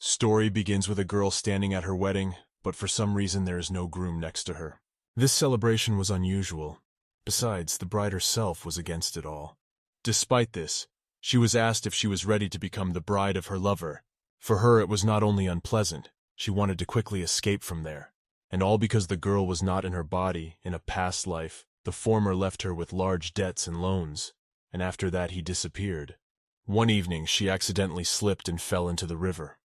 Story begins with a girl standing at her wedding, but for some reason there is no groom next to her. This celebration was unusual. Besides, the bride herself was against it all. Despite this, she was asked if she was ready to become the bride of her lover. For her it was not only unpleasant, she wanted to quickly escape from there. And all because the girl was not in her body. In a past life, the former left her with large debts and loans, and after that he disappeared. One evening she accidentally slipped and fell into the river.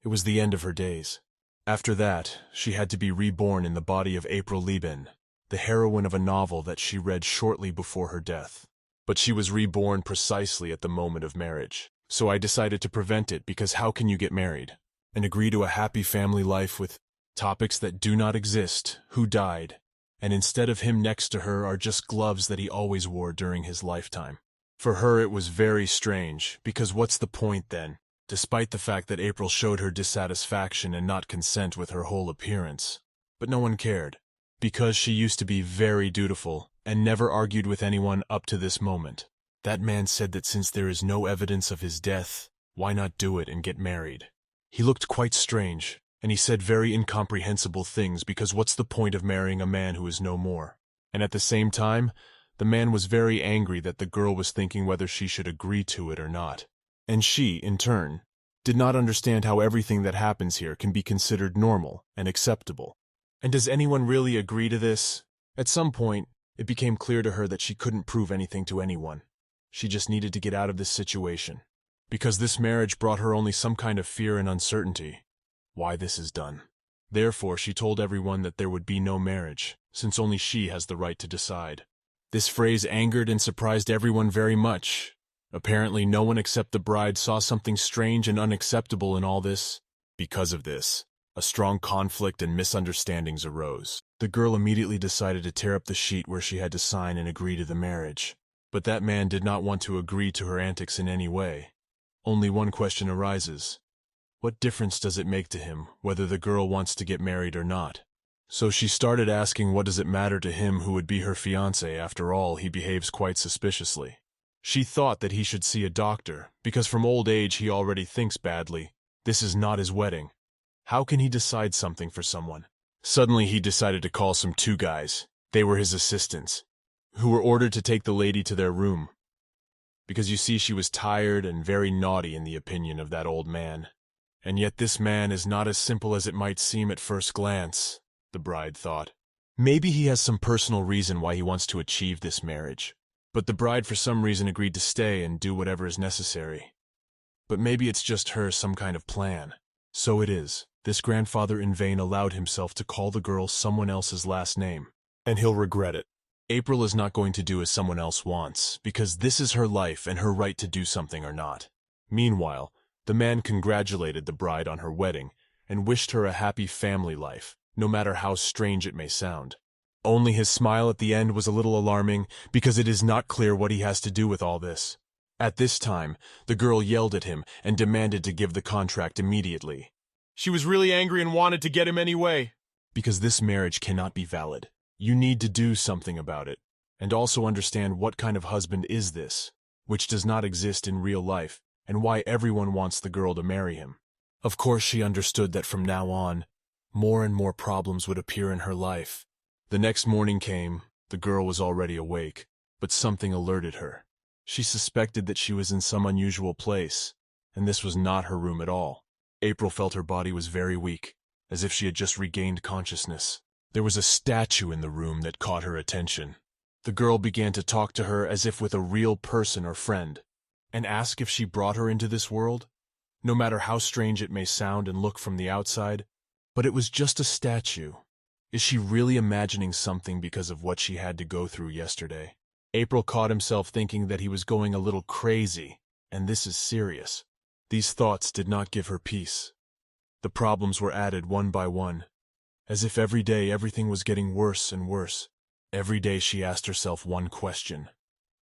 It was the end of her days. After that, she had to be reborn in the body of April Lieben, the heroine of a novel that she read shortly before her death. But she was reborn precisely at the moment of marriage. So I decided to prevent it, because how can you get married and agree to a happy family life with topics that do not exist, who died, and instead of him next to her are just gloves that he always wore during his lifetime. For her it was very strange, because what's the point then? Despite the fact that April showed her dissatisfaction and not consent with her whole appearance. But no one cared, because she used to be very dutiful and never argued with anyone up to this moment. That man said that since there is no evidence of his death, why not do it and get married? He looked quite strange, and he said very incomprehensible things, because what's the point of marrying a man who is no more? And at the same time, the man was very angry that the girl was thinking whether she should agree to it or not. And she, in turn, did not understand how everything that happens here can be considered normal and acceptable. And does anyone really agree to this? At some point, it became clear to her that she couldn't prove anything to anyone. She just needed to get out of this situation, because this marriage brought her only some kind of fear and uncertainty. Why this is done. Therefore, she told everyone that there would be no marriage, since only she has the right to decide. This phrase angered and surprised everyone very much. Apparently, no one except the bride saw something strange and unacceptable in all this. Because of this, a strong conflict and misunderstandings arose. The girl immediately decided to tear up the sheet where she had to sign and agree to the marriage. But that man did not want to agree to her antics in any way. Only one question arises. What difference does it make to him whether the girl wants to get married or not? So she started asking, what does it matter to him who would be her fiancé? After all, he behaves quite suspiciously. She thought that he should see a doctor, because from old age he already thinks badly. This is not his wedding. How can he decide something for someone? Suddenly he decided to call some two guys. They were his assistants, who were ordered to take the lady to their room. Because you see, she was tired and very naughty in the opinion of that old man. And yet this man is not as simple as it might seem at first glance, the bride thought. Maybe he has some personal reason why he wants to achieve this marriage. But the bride for some reason agreed to stay and do whatever is necessary. But maybe it's just her some kind of plan. So it is. This grandfather in vain allowed himself to call the girl someone else's last name. And he'll regret it. April is not going to do as someone else wants, because this is her life and her right to do something or not. Meanwhile, the man congratulated the bride on her wedding and wished her a happy family life, no matter how strange it may sound. Only his smile at the end was a little alarming, because it is not clear what he has to do with all this. At this time, the girl yelled at him and demanded to give the contract immediately. She was really angry and wanted to get him anyway. Because this marriage cannot be valid. You need to do something about it, and also understand what kind of husband is this, which does not exist in real life, and why everyone wants the girl to marry him. Of course she understood that from now on, more and more problems would appear in her life. The next morning came. The girl was already awake, but something alerted her. She suspected that she was in some unusual place, and this was not her room at all. April felt her body was very weak, as if she had just regained consciousness. There was a statue in the room that caught her attention. The girl began to talk to her as if with a real person or friend, and ask if she brought her into this world, no matter how strange it may sound and look from the outside. But it was just a statue. Is she really imagining something because of what she had to go through yesterday? April caught himself thinking that he was going a little crazy, and this is serious. These thoughts did not give her peace. The problems were added one by one, as if every day everything was getting worse and worse. Every day she asked herself one question.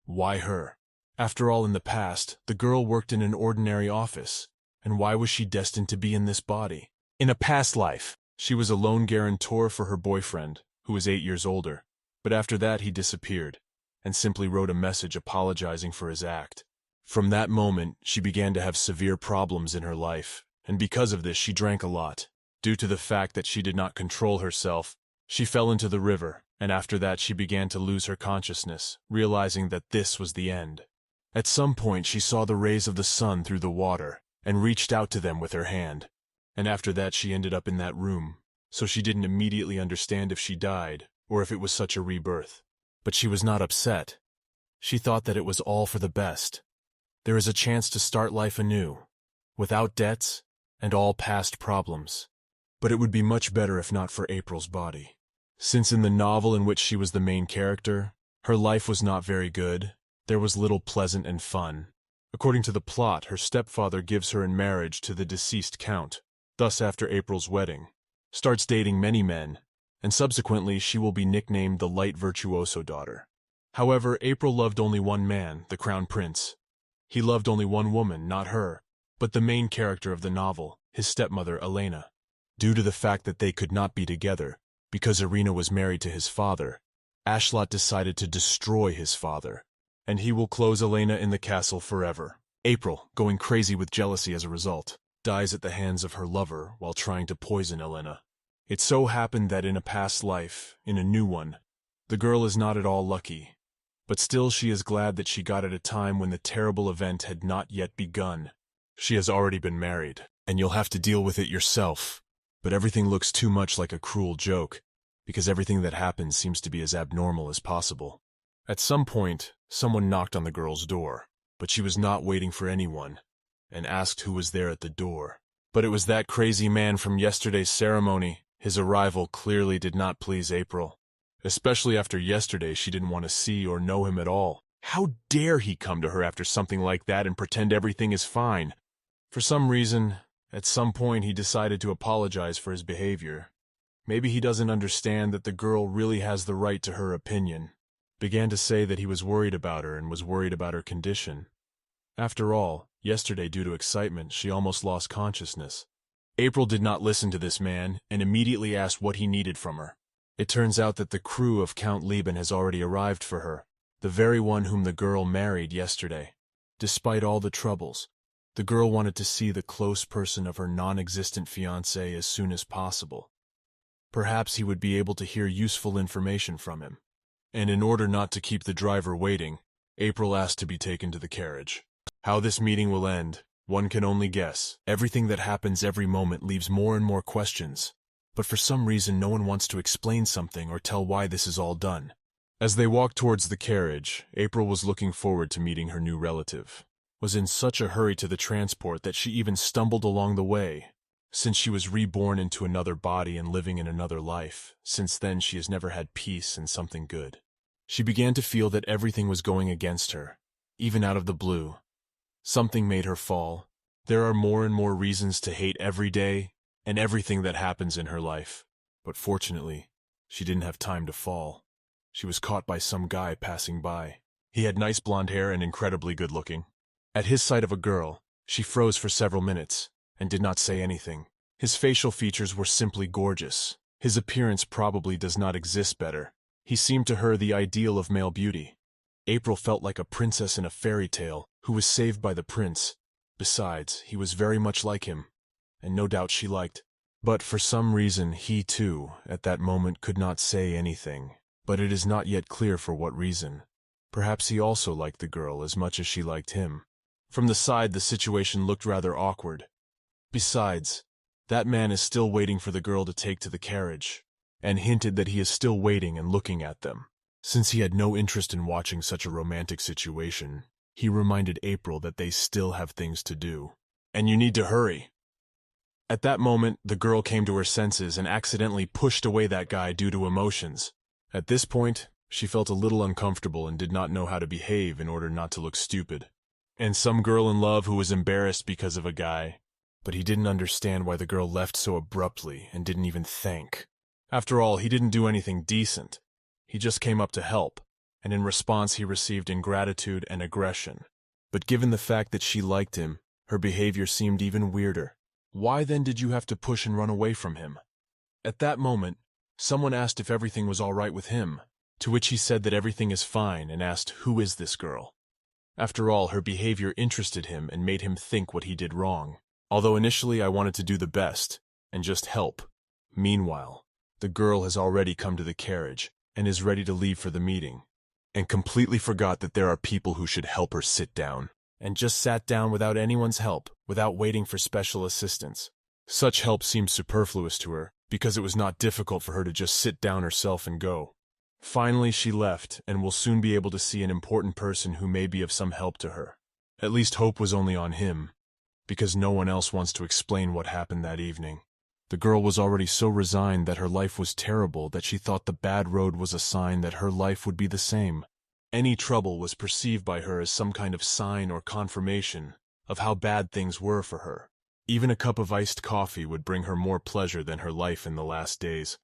Why her? After all, in the past, the girl worked in an ordinary office, and why was she destined to be in this body? In a past life, she was a lone guarantor for her boyfriend, who was 8 years older, but after that he disappeared, and simply wrote a message apologizing for his act. From that moment, she began to have severe problems in her life, and because of this she drank a lot. Due to the fact that she did not control herself, she fell into the river, and after that she began to lose her consciousness, realizing that this was the end. At some point she saw the rays of the sun through the water, and reached out to them with her hand. And after that she ended up in that room, so she didn't immediately understand if she died, or if it was such a rebirth. But she was not upset. She thought that it was all for the best. There is a chance to start life anew, without debts and all past problems. But it would be much better if not for April's body. Since in the novel in which she was the main character, her life was not very good, there was little pleasant and fun. According to the plot, her stepfather gives her in marriage to the deceased count. Thus, after April's wedding, starts dating many men, and subsequently she will be nicknamed the light virtuoso daughter. However, April loved only one man, the crown prince. He loved only one woman, not her, but the main character of the novel, his stepmother Elena. Due to the fact that they could not be together, because Irina was married to his father, Ashlot decided to destroy his father, and he will close Elena in the castle forever. April, going crazy with jealousy as a result, dies at the hands of her lover while trying to poison Elena. It so happened that in a past life, in a new one, the girl is not at all lucky, but still she is glad that she got at a time when the terrible event had not yet begun. She has already been married, and you'll have to deal with it yourself. But everything looks too much like a cruel joke, because everything that happens seems to be as abnormal as possible. At some point, someone knocked on the girl's door, but she was not waiting for anyone, and asked who was there at the door. But it was that crazy man from yesterday's ceremony. His arrival clearly did not please April. Especially after yesterday, she didn't want to see or know him at all. How dare he come to her after something like that and pretend everything is fine? For some reason, at some point he decided to apologize for his behavior. Maybe he doesn't understand that the girl really has the right to her opinion. Began to say that he was worried about her and was worried about her condition. After all, yesterday due to excitement, she almost lost consciousness. April did not listen to this man and immediately asked what he needed from her. It turns out that the crew of Count Lieben has already arrived for her, the very one whom the girl married yesterday. Despite all the troubles, the girl wanted to see the close person of her non-existent fiancé as soon as possible. Perhaps he would be able to hear useful information from him. And in order not to keep the driver waiting, April asked to be taken to the carriage. How this meeting will end, one can only guess. Everything that happens every moment leaves more and more questions, but for some reason no one wants to explain something or tell why this is all done. As they walked towards the carriage, April was looking forward to meeting her new relative. Was in such a hurry to the transport that she even stumbled along the way. Since she was reborn into another body and living in another life, since then she has never had peace and something good. She began to feel that everything was going against her, even out of the blue. Something made her fall. There are more and more reasons to hate every day and everything that happens in her life. But fortunately, she didn't have time to fall. She was caught by some guy passing by. He had nice blonde hair and incredibly good looking. At his sight of a girl, she froze for several minutes and did not say anything. His facial features were simply gorgeous. His appearance probably does not exist better. He seemed to her the ideal of male beauty. April felt like a princess in a fairy tale who was saved by the prince. Besides, he was very much like him, and no doubt she liked. But for some reason he too, at that moment, could not say anything. But it is not yet clear for what reason. Perhaps he also liked the girl as much as she liked him. From the side, the situation looked rather awkward. Besides, that man is still waiting for the girl to take to the carriage, and hinted that he is still waiting and looking at them. Since he had no interest in watching such a romantic situation, he reminded April that they still have things to do. And you need to hurry. At that moment, the girl came to her senses and accidentally pushed away that guy due to emotions. At this point, she felt a little uncomfortable and did not know how to behave in order not to look stupid. And some girl in love who was embarrassed because of a guy. But he didn't understand why the girl left so abruptly and didn't even thank. After all, he didn't do anything decent. He just came up to help, and in response he received ingratitude and aggression. But given the fact that she liked him, her behavior seemed even weirder. Why then did you have to push and run away from him? At that moment, someone asked if everything was all right with him, to which he said that everything is fine and asked, who is this girl? After all, her behavior interested him and made him think what he did wrong. Although initially I wanted to do the best and just help. Meanwhile, the girl has already come to the carriage and is ready to leave for the meeting, and completely forgot that there are people who should help her sit down, and just sat down without anyone's help, without waiting for special assistance. Such help seemed superfluous to her, because it was not difficult for her to just sit down herself and go. Finally, she left, and will soon be able to see an important person who may be of some help to her. At least hope was only on him, because no one else wants to explain what happened that evening. The girl was already so resigned that her life was terrible that she thought the bad road was a sign that her life would be the same. Any trouble was perceived by her as some kind of sign or confirmation of how bad things were for her. Even a cup of iced coffee would bring her more pleasure than her life in the last days.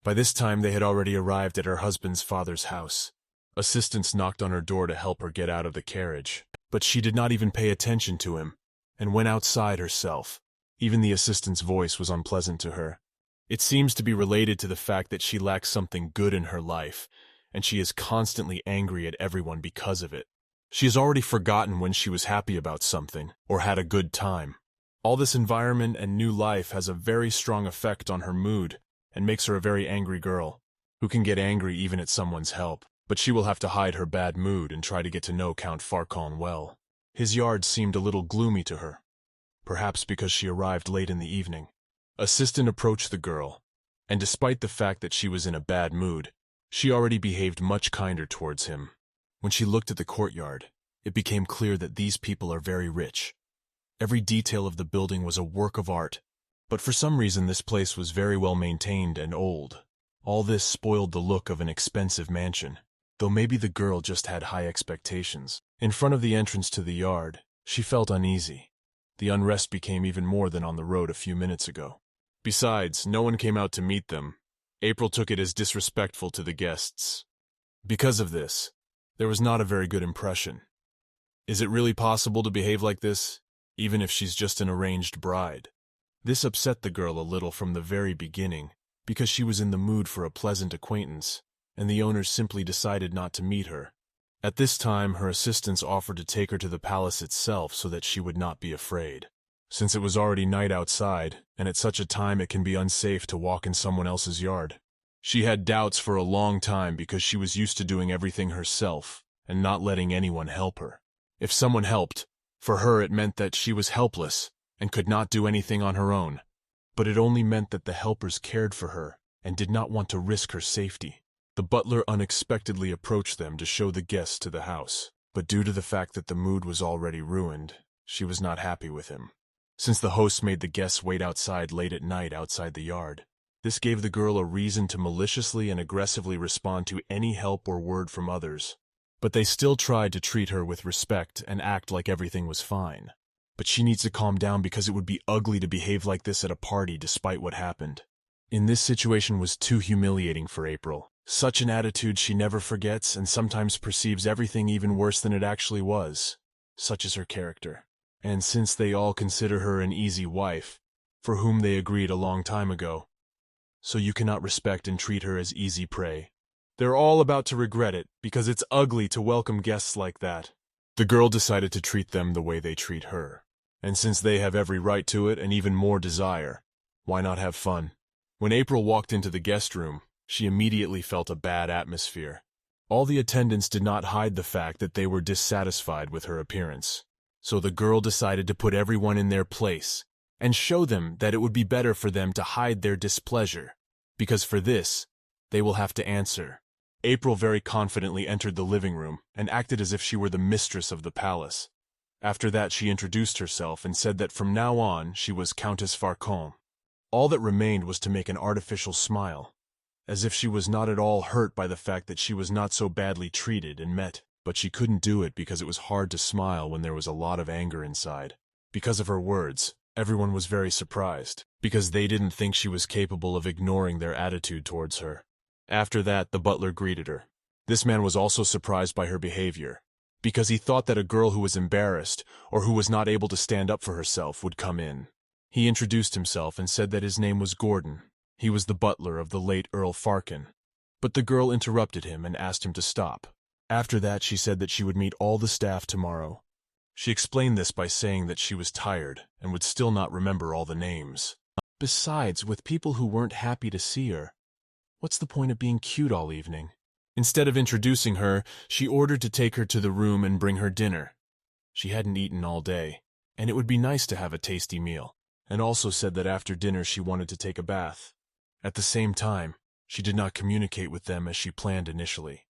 By this time they had already arrived at her husband's father's house. Assistants knocked on her door to help her get out of the carriage, but she did not even pay attention to him, and went outside herself. Even the assistant's voice was unpleasant to her. It seems to be related to the fact that she lacks something good in her life, and she is constantly angry at everyone because of it. She has already forgotten when she was happy about something, or had a good time. All this environment and new life has a very strong effect on her mood, and makes her a very angry girl, who can get angry even at someone's help. But she will have to hide her bad mood and try to get to know Count Farcon well. His yard seemed a little gloomy to her, perhaps because she arrived late in the evening. Assistant approached the girl, and despite the fact that she was in a bad mood, she already behaved much kinder towards him. When she looked at the courtyard, it became clear that these people are very rich. Every detail of the building was a work of art, but for some reason this place was very well maintained and old. All this spoiled the look of an expensive mansion, though maybe the girl just had high expectations. In front of the entrance to the yard, she felt uneasy. The unrest became even more than on the road a few minutes ago. Besides, no one came out to meet them. April took it as disrespectful to the guests. Because of this, there was not a very good impression. Is it really possible to behave like this, even if she's just an arranged bride? This upset the girl a little from the very beginning, because she was in the mood for a pleasant acquaintance, and the owners simply decided not to meet her. At this time, her assistants offered to take her to the palace itself so that she would not be afraid. Since it was already night outside, and at such a time it can be unsafe to walk in someone else's yard. She had doubts for a long time because she was used to doing everything herself and not letting anyone help her. If someone helped, for her it meant that she was helpless and could not do anything on her own. But it only meant that the helpers cared for her and did not want to risk her safety. The butler unexpectedly approached them to show the guests to the house, but due to the fact that the mood was already ruined, she was not happy with him. Since the host made the guests wait outside late at night outside the yard, this gave the girl a reason to maliciously and aggressively respond to any help or word from others. But they still tried to treat her with respect and act like everything was fine. But she needs to calm down because it would be ugly to behave like this at a party despite what happened. In this situation was too humiliating for April. Such an attitude she never forgets and sometimes perceives everything even worse than it actually was. Such is her character. And since they all consider her an easy wife, for whom they agreed a long time ago, so you cannot respect and treat her as easy prey. They're all about to regret it, because it's ugly to welcome guests like that. The girl decided to treat them the way they treat her. And since they have every right to it and even more desire, why not have fun? When April walked into the guest room, she immediately felt a bad atmosphere. All the attendants did not hide the fact that they were dissatisfied with her appearance. So the girl decided to put everyone in their place and show them that it would be better for them to hide their displeasure, because for this, they will have to answer. April very confidently entered the living room and acted as if she were the mistress of the palace. After that she introduced herself and said that from now on she was Countess Farcon. All that remained was to make an artificial smile, as if she was not at all hurt by the fact that she was not so badly treated and met. But she couldn't do it because it was hard to smile when there was a lot of anger inside. Because of her words, everyone was very surprised, because they didn't think she was capable of ignoring their attitude towards her. After that, the butler greeted her. This man was also surprised by her behavior, because he thought that a girl who was embarrassed or who was not able to stand up for herself would come in. He introduced himself and said that his name was Gordon. He was the butler of the late Earl Farcon. But the girl interrupted him and asked him to stop. After that, she said that she would meet all the staff tomorrow. She explained this by saying that she was tired and would still not remember all the names. Besides, with people who weren't happy to see her, what's the point of being cute all evening? Instead of introducing her, she ordered to take her to the room and bring her dinner. She hadn't eaten all day, and it would be nice to have a tasty meal, and also said that after dinner she wanted to take a bath. At the same time, she did not communicate with them as she planned initially.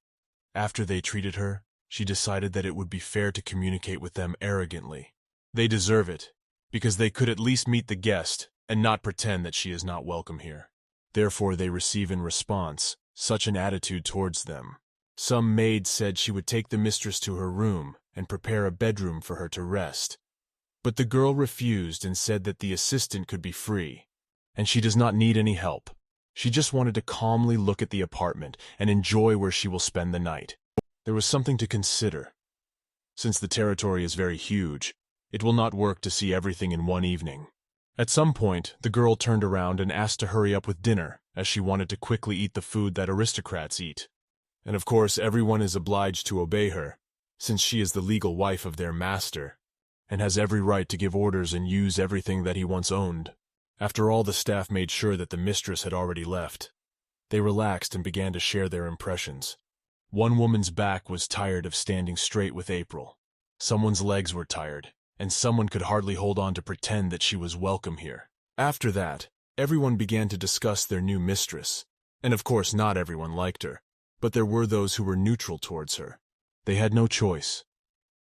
After they treated her, she decided that it would be fair to communicate with them arrogantly. They deserve it, because they could at least meet the guest and not pretend that she is not welcome here. Therefore they receive in response such an attitude towards them. Some maid said she would take the mistress to her room and prepare a bedroom for her to rest. But the girl refused and said that the assistant could be free, and she does not need any help. She just wanted to calmly look at the apartment and enjoy where she will spend the night. There was something to consider. Since the territory is very huge, it will not work to see everything in one evening. At some point, the girl turned around and asked to hurry up with dinner, as she wanted to quickly eat the food that aristocrats eat. And of course, everyone is obliged to obey her, since she is the legal wife of their master, and has every right to give orders and use everything that he once owned. After all, the staff made sure that the mistress had already left. They relaxed and began to share their impressions. One woman's back was tired of standing straight with April. Someone's legs were tired, and someone could hardly hold on to pretend that she was welcome here. After that, everyone began to discuss their new mistress, and of course not everyone liked her, but there were those who were neutral towards her. They had no choice.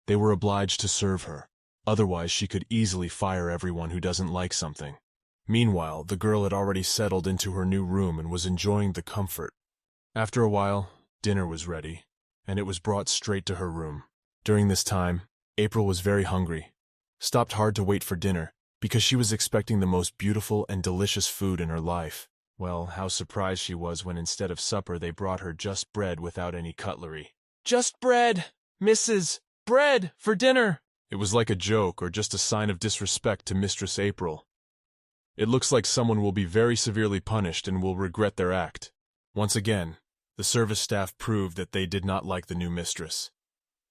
They were obliged to serve her, otherwise she could easily fire everyone who doesn't like something. Meanwhile, the girl had already settled into her new room and was enjoying the comfort. After a while, dinner was ready, and it was brought straight to her room. During this time, April was very hungry, stopped hard to wait for dinner, because she was expecting the most beautiful and delicious food in her life. Well, how surprised she was when instead of supper they brought her just bread without any cutlery. "Just bread, Mrs. Bread for dinner!" It was like a joke or just a sign of disrespect to Mistress April. It looks like someone will be very severely punished and will regret their act. Once again, the service staff proved that they did not like the new mistress.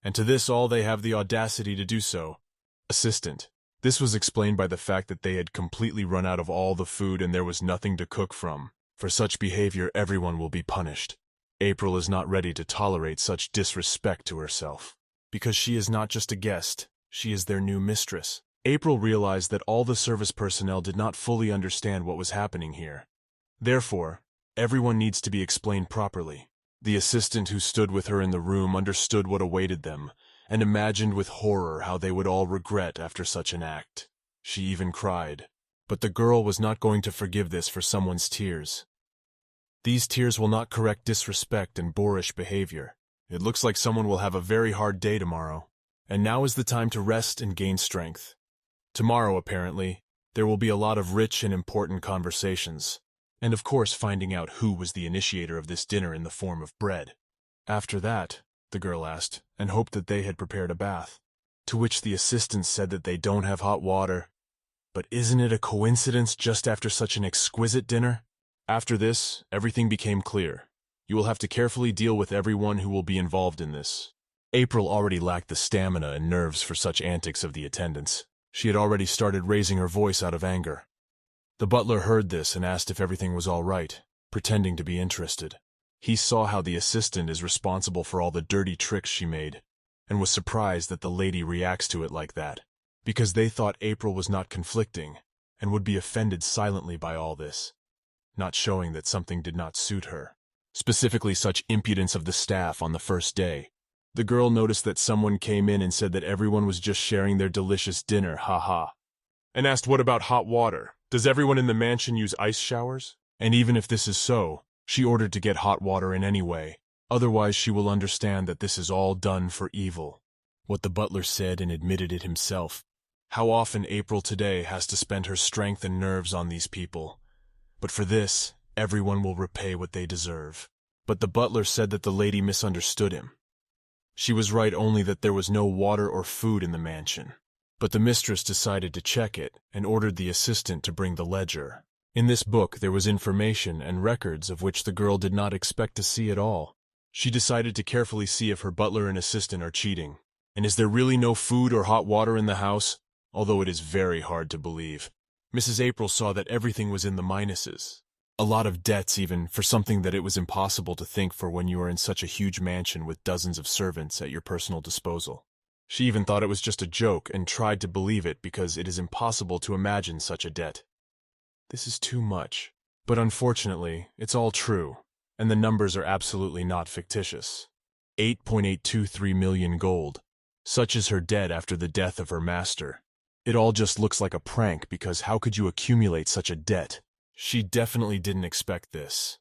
And to this all they have the audacity to do so. Assistant. This was explained by the fact that they had completely run out of all the food and there was nothing to cook from. For such behavior, everyone will be punished. April is not ready to tolerate such disrespect to herself. Because she is not just a guest, she is their new mistress. April realized that all the service personnel did not fully understand what was happening here. Therefore, everyone needs to be explained properly. The assistant who stood with her in the room understood what awaited them, and imagined with horror how they would all regret after such an act. She even cried. But the girl was not going to forgive this for someone's tears. These tears will not correct disrespect and boorish behavior. It looks like someone will have a very hard day tomorrow. And now is the time to rest and gain strength. Tomorrow, apparently, there will be a lot of rich and important conversations, and of course finding out who was the initiator of this dinner in the form of bread. After that, the girl asked, and hoped that they had prepared a bath, to which the assistant said that they don't have hot water. But isn't it a coincidence just after such an exquisite dinner? After this, everything became clear. You will have to carefully deal with everyone who will be involved in this. April already lacked the stamina and nerves for such antics of the attendants. She had already started raising her voice out of anger. The butler heard this and asked if everything was all right, pretending to be interested. He saw how the assistant is responsible for all the dirty tricks she made, and was surprised that the lady reacts to it like that, because they thought April was not conflicting, and would be offended silently by all this, not showing that something did not suit her, specifically such impudence of the staff on the first day. The girl noticed that someone came in and said that everyone was just sharing their delicious dinner, haha, and asked what about hot water? Does everyone in the mansion use ice showers? And even if this is so, she ordered to get hot water in any way, otherwise she will understand that this is all done for evil. What the butler said and admitted it himself. How often April today has to spend her strength and nerves on these people. But for this, everyone will repay what they deserve. But the butler said that the lady misunderstood him. She was right only that there was no water or food in the mansion. But the mistress decided to check it and ordered the assistant to bring the ledger. In this book there was information and records of which the girl did not expect to see at all. She decided to carefully see if her butler and assistant are cheating. And is there really no food or hot water in the house? Although it is very hard to believe. Mrs. April saw that everything was in the minuses. A lot of debts even, for something that it was impossible to think for when you are in such a huge mansion with dozens of servants at your personal disposal. She even thought it was just a joke and tried to believe it because it is impossible to imagine such a debt. This is too much. But unfortunately, it's all true, and the numbers are absolutely not fictitious. 8.823 million gold. Such is her debt after the death of her master. It all just looks like a prank because how could you accumulate such a debt? She definitely didn't expect this.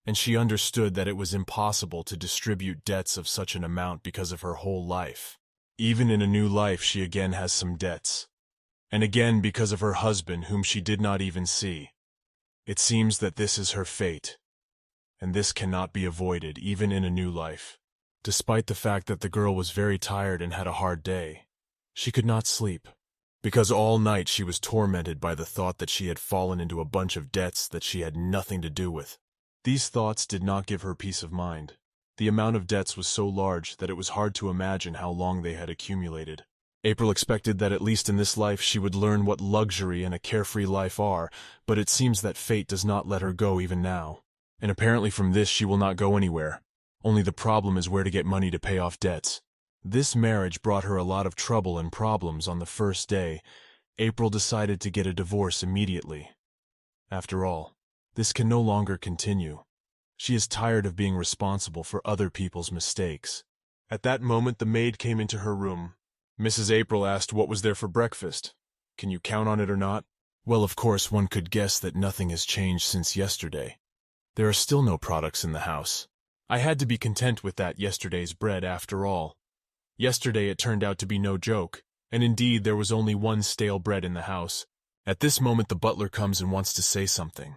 And she understood that it was impossible to distribute debts of such an amount because of her whole life. Even in a new life she again has some debts. And again because of her husband whom she did not even see. It seems that this is her fate. And this cannot be avoided even in a new life. Despite the fact that the girl was very tired and had a hard day, she could not sleep. Because all night she was tormented by the thought that she had fallen into a bunch of debts that she had nothing to do with. These thoughts did not give her peace of mind. The amount of debts was so large that it was hard to imagine how long they had accumulated. April expected that at least in this life she would learn what luxury and a carefree life are, but it seems that fate does not let her go even now. And apparently from this she will not go anywhere. Only the problem is where to get money to pay off debts. This marriage brought her a lot of trouble and problems on the first day. April decided to get a divorce immediately. After all, this can no longer continue. She is tired of being responsible for other people's mistakes. At that moment the maid came into her room. Mrs. April asked what was there for breakfast. Can you count on it or not? Well, of course one could guess that nothing has changed since yesterday. There are still no products in the house. I had to be content with that yesterday's bread after all. Yesterday it turned out to be no joke, and indeed there was only one stale bread in the house. At this moment the butler comes and wants to say something.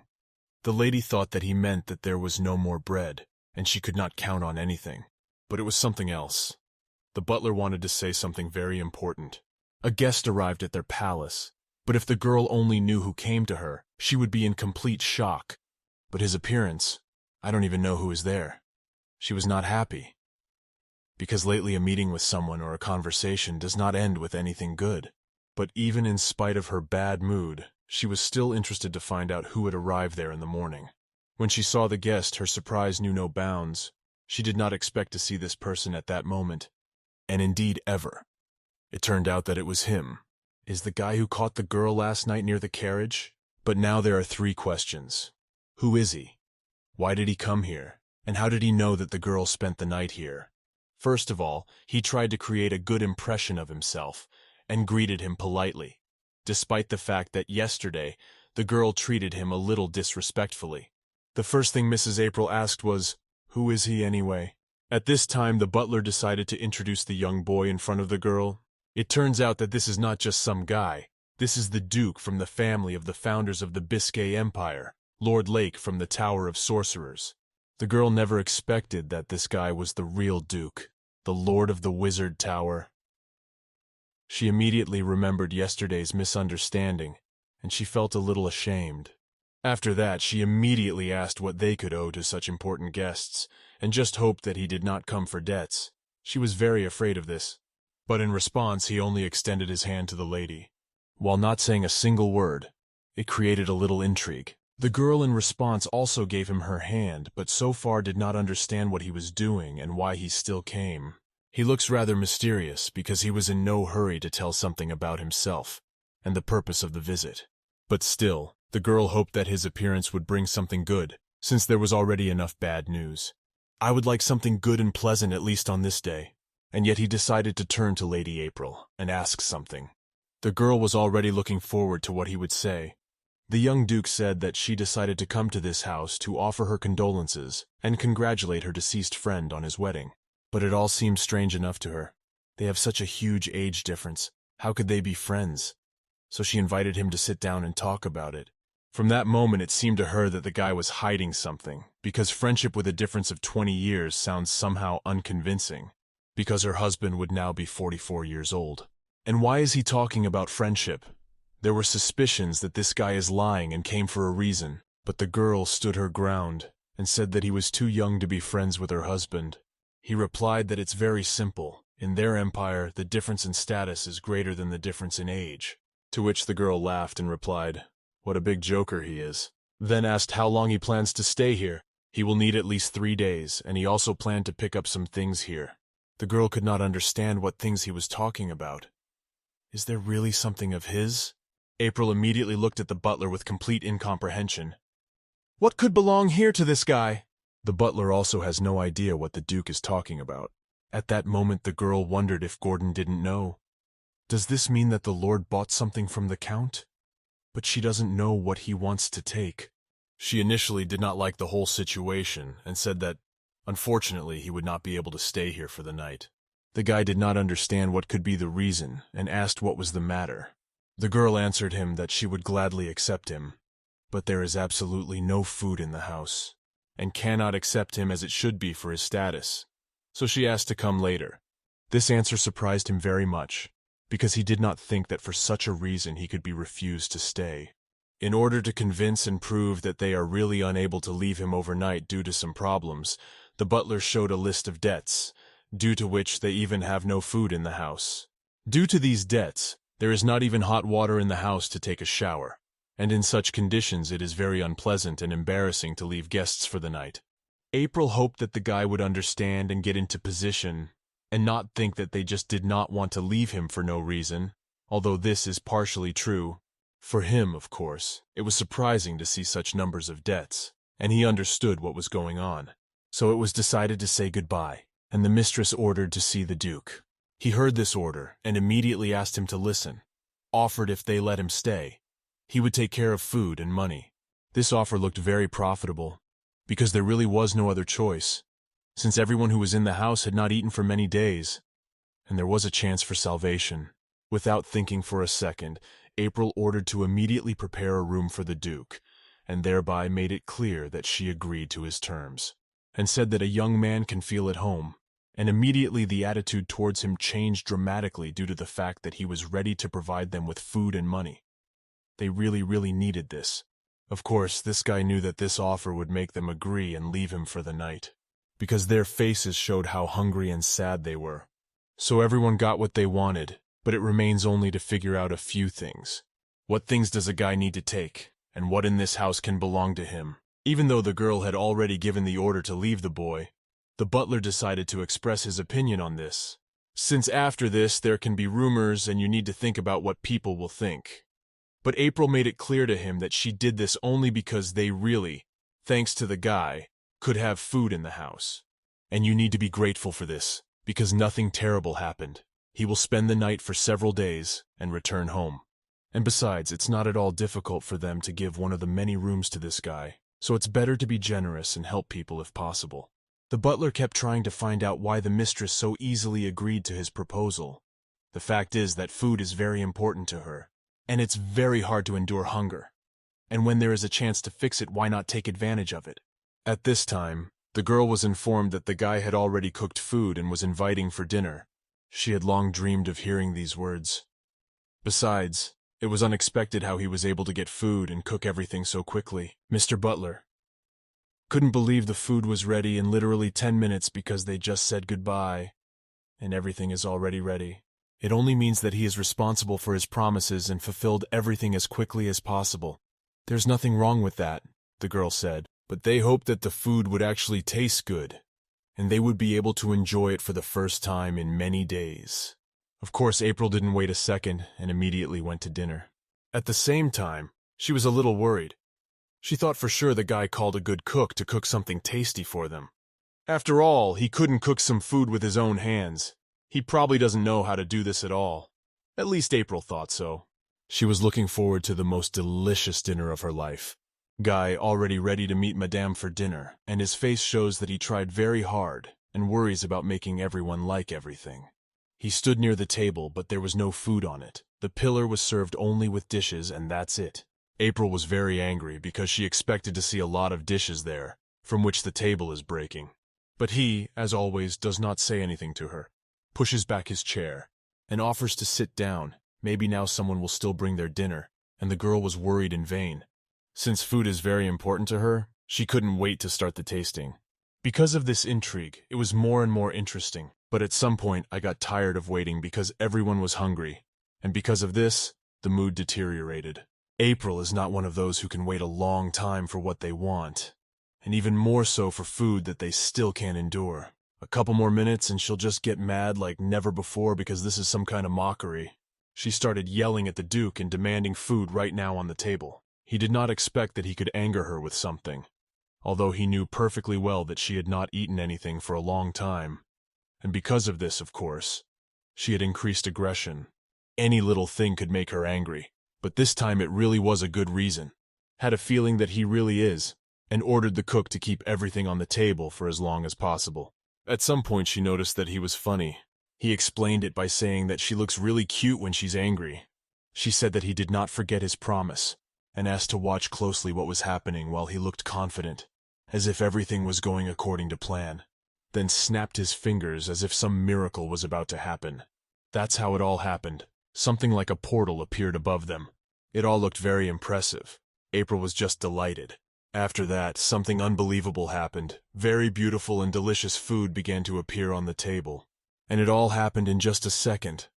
The lady thought that he meant that there was no more bread, and she could not count on anything. But it was something else. The butler wanted to say something very important. A guest arrived at their palace, but if the girl only knew who came to her, she would be in complete shock. But his appearance, I don't even know who is there. She was not happy. Because lately a meeting with someone or a conversation does not end with anything good. But even in spite of her bad mood, she was still interested to find out who had arrived there in the morning. When she saw the guest, her surprise knew no bounds. She did not expect to see this person at that moment, and indeed ever. It turned out that it was him. Is the guy who caught the girl last night near the carriage? But now there are 3 questions. Who is he? Why did he come here? And how did he know that the girl spent the night here? First of all, he tried to create a good impression of himself, and greeted him politely, despite the fact that yesterday the girl treated him a little disrespectfully. The first thing Mrs. April asked was, "Who is he anyway?" At this time the butler decided to introduce the young boy in front of the girl. It turns out that this is not just some guy. This is the Duke from the family of the founders of the Biscay Empire, Lord Lake from the Tower of Sorcerers. The girl never expected that this guy was the real Duke, the Lord of the Wizard Tower. She immediately remembered yesterday's misunderstanding, and she felt a little ashamed. After that, she immediately asked what they could owe to such important guests, and just hoped that he did not come for debts. She was very afraid of this. But in response, he only extended his hand to the lady. While not saying a single word, it created a little intrigue. The girl in response also gave him her hand, but so far did not understand what he was doing and why he still came. He looks rather mysterious because he was in no hurry to tell something about himself and the purpose of the visit. But still, the girl hoped that his appearance would bring something good, since there was already enough bad news. I would like something good and pleasant at least on this day. And yet he decided to turn to Lady April and ask something. The girl was already looking forward to what he would say. The young Duke said that she decided to come to this house to offer her condolences and congratulate her deceased friend on his wedding. But it all seemed strange enough to her. They have such a huge age difference. How could they be friends? So she invited him to sit down and talk about it. From that moment it seemed to her that the guy was hiding something, because friendship with a difference of 20 years sounds somehow unconvincing. Because her husband would now be 44 years old. And why is he talking about friendship? There were suspicions that this guy is lying and came for a reason, but the girl stood her ground and said that he was too young to be friends with her husband. He replied that it's very simple. In their empire, the difference in status is greater than the difference in age. To which the girl laughed and replied, "What a big joker he is." Then asked how long he plans to stay here. He will need at least 3 days, and he also planned to pick up some things here. The girl could not understand what things he was talking about. Is there really something of his? April immediately looked at the butler with complete incomprehension. What could belong here to this guy? The butler also has no idea what the Duke is talking about. At that moment the girl wondered if Gordon didn't know. Does this mean that the Lord bought something from the Count? But she doesn't know what he wants to take. She initially did not like the whole situation and said that, unfortunately, he would not be able to stay here for the night. The guy did not understand what could be the reason and asked what was the matter. The girl answered him that she would gladly accept him, but there is absolutely no food in the house, and cannot accept him as it should be for his status, so she asked to come later. This answer surprised him very much, because he did not think that for such a reason he could be refused to stay. In order to convince and prove that they are really unable to leave him overnight due to some problems, the butler showed a list of debts, due to which they even have no food in the house. Due to these debts, there is not even hot water in the house to take a shower, and in such conditions it is very unpleasant and embarrassing to leave guests for the night. April hoped that the guy would understand and get into position, and not think that they just did not want to leave him for no reason, although this is partially true. For him, of course, it was surprising to see such numbers of debts, and he understood what was going on. So it was decided to say goodbye, and the mistress ordered to see the Duke. He heard this order and immediately asked him to listen, offered if they let him stay, he would take care of food and money. This offer looked very profitable, because there really was no other choice, since everyone who was in the house had not eaten for many days, and there was a chance for salvation. Without thinking for a second, April ordered to immediately prepare a room for the Duke, and thereby made it clear that she agreed to his terms, and said that a young man can feel at home, and immediately the attitude towards him changed dramatically due to the fact that he was ready to provide them with food and money. They really needed this. Of course, this guy knew that this offer would make them agree and leave him for the night, because their faces showed how hungry and sad they were. So everyone got what they wanted, but it remains only to figure out a few things. What things does a guy need to take, and what in this house can belong to him? Even though the girl had already given the order to leave the boy, the butler decided to express his opinion on this. Since after this there can be rumors and you need to think about what people will think. But April made it clear to him that she did this only because they really, thanks to the guy, could have food in the house. And you need to be grateful for this, because nothing terrible happened. He will spend the night for several days and return home. And besides, it's not at all difficult for them to give one of the many rooms to this guy, so it's better to be generous and help people if possible. The butler kept trying to find out why the mistress so easily agreed to his proposal. The fact is that food is very important to her, and it's very hard to endure hunger. And when there is a chance to fix it, why not take advantage of it? At this time, the girl was informed that the guy had already cooked food and was inviting for dinner. She had long dreamed of hearing these words. Besides, it was unexpected how he was able to get food and cook everything so quickly. Mr. Butler couldn't believe the food was ready in literally 10 minutes because they just said goodbye, and everything is already ready. It only means that he is responsible for his promises and fulfilled everything as quickly as possible. There's nothing wrong with that, the girl said, but they hoped that the food would actually taste good, and they would be able to enjoy it for the first time in many days. Of course, April didn't wait a second and immediately went to dinner. At the same time, she was a little worried. She thought for sure the guy called a good cook to cook something tasty for them. After all, he couldn't cook some food with his own hands. He probably doesn't know how to do this at all. At least April thought so. She was looking forward to the most delicious dinner of her life. Guy already ready to meet Madame for dinner, and his face shows that he tried very hard and worries about making everyone like everything. He stood near the table, but there was no food on it. The pillar was served only with dishes, and that's it. April was very angry because she expected to see a lot of dishes there, from which the table is breaking. But he, as always, does not say anything to her, pushes back his chair, and offers to sit down. Maybe now someone will still bring their dinner, and the girl was worried in vain. Since food is very important to her, she couldn't wait to start the tasting. Because of this intrigue, it was more and more interesting. But at some point, I got tired of waiting because everyone was hungry, and because of this, the mood deteriorated. April is not one of those who can wait a long time for what they want, and even more so for food that they still can't endure. A couple more minutes and she'll just get mad like never before because this is some kind of mockery. She started yelling at the Duke and demanding food right now on the table. He did not expect that he could anger her with something, although he knew perfectly well that she had not eaten anything for a long time. And because of this, of course, she had increased aggression. Any little thing could make her angry, but this time it really was a good reason. Had a feeling that he really is, and ordered the cook to keep everything on the table for as long as possible. At some point she noticed that he was funny. He explained it by saying that she looks really cute when she's angry. She said that he did not forget his promise, and asked to watch closely what was happening while he looked confident, as if everything was going according to plan, then snapped his fingers as if some miracle was about to happen. That's how it all happened. Something like a portal appeared above them. It all looked very impressive. April was just delighted. After that, something unbelievable happened. Very beautiful and delicious food began to appear on the table. And it all happened in just a second.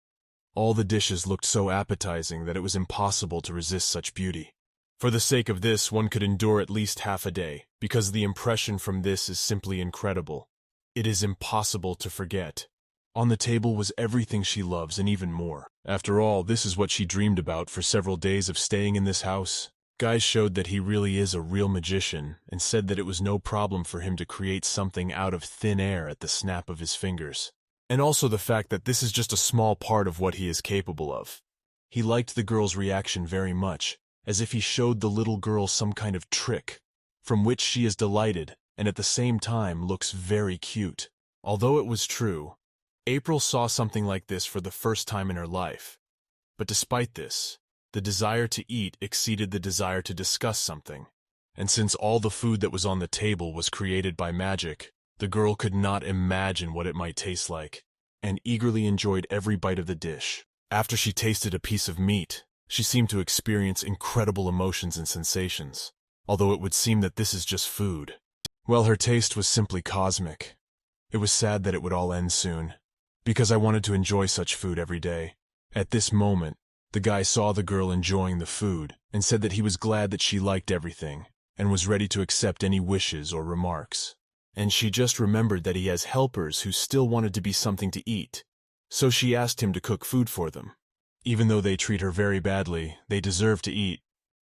All the dishes looked so appetizing that it was impossible to resist such beauty. For the sake of this, one could endure at least half a day, because the impression from this is simply incredible. It is impossible to forget. On the table was everything she loves and even more. After all, this is what she dreamed about for several days of staying in this house. Guy showed that he really is a real magician and said that it was no problem for him to create something out of thin air at the snap of his fingers. And also the fact that this is just a small part of what he is capable of. He liked the girl's reaction very much, as if he showed the little girl some kind of trick, from which she is delighted and at the same time looks very cute. Although it was true, April saw something like this for the first time in her life. But despite this, the desire to eat exceeded the desire to discuss something. And since all the food that was on the table was created by magic, the girl could not imagine what it might taste like, and eagerly enjoyed every bite of the dish. After she tasted a piece of meat, she seemed to experience incredible emotions and sensations, although it would seem that this is just food. Well, her taste was simply cosmic. It was sad that it would all end soon, because I wanted to enjoy such food every day. At this moment, the guy saw the girl enjoying the food and said that he was glad that she liked everything and was ready to accept any wishes or remarks. And she just remembered that he has helpers who still wanted to be something to eat, so she asked him to cook food for them. Even though they treat her very badly, they deserve to eat.